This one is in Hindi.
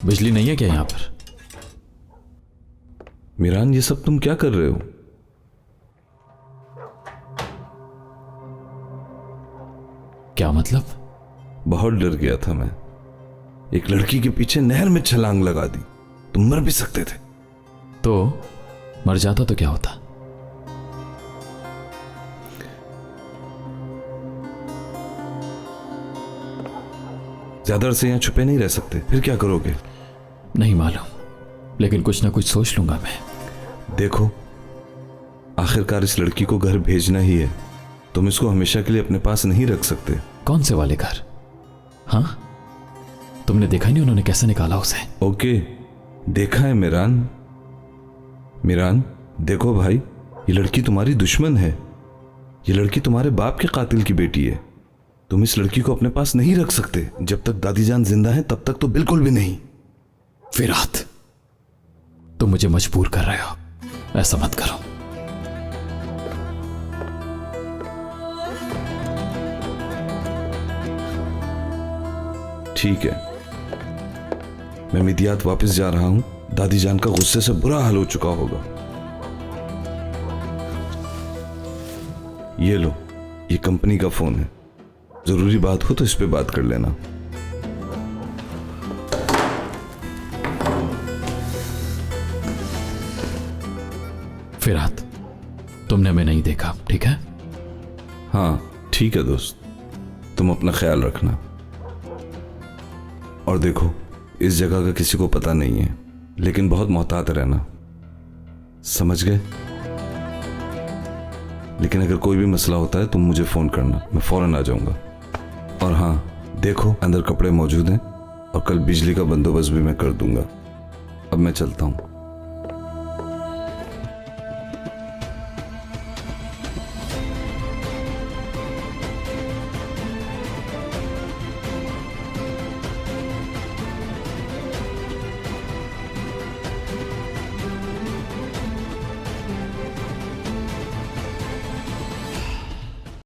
बिजली नहीं है क्या यहां पर? मीरान, ये सब तुम क्या कर रहे हो? क्या मतलब? बहुत डर गया था मैं। एक लड़की के पीछे नहर में छलांग लगा दी। तुम मर भी सकते थे। तो मर जाता तो क्या होता? ज्यादा अरसे यहां छुपे नहीं रह सकते। फिर क्या करोगे? नहीं मालूम, लेकिन कुछ ना कुछ सोच लूंगा मैं। देखो, आखिरकार इस लड़की को घर भेजना ही है। तुम इसको हमेशा के लिए अपने पास नहीं रख सकते। कौन से वाले घर? हाँ, तुमने देखा नहीं उन्होंने कैसे निकाला उसे? ओके, देखा है मीरान। मीरान, देखो भाई, ये लड़की तुम्हारी दुश्मन है। ये लड़की तुम्हारे बाप के कातिल की बेटी है। तुम इस लड़की को अपने पास नहीं रख सकते। जब तक दादी जान जिंदा है तब तक तो बिल्कुल भी नहीं। फिरात, तुम मुझे मजबूर कर रहे हो। ऐसा मत करो। ठीक है, मैं मिदियात वापस जा रहा हूं। दादी जान का गुस्से से बुरा हाल हो चुका होगा। ये लो, ये कंपनी का फोन है। जरूरी बात हो तो इस पे बात कर लेना। फिरात, तुमने हमें नहीं देखा, ठीक है? हाँ ठीक है दोस्त, तुम अपना ख्याल रखना। और देखो, इस जगह का किसी को पता नहीं है, लेकिन बहुत मोहतात रहना, समझ गए? लेकिन अगर कोई भी मसला होता है तुम मुझे फोन करना, मैं फौरन आ जाऊंगा। और हाँ, देखो अंदर कपड़े मौजूद हैं और कल बिजली का बंदोबस्त भी मैं कर दूंगा। अब मैं चलता हूँ।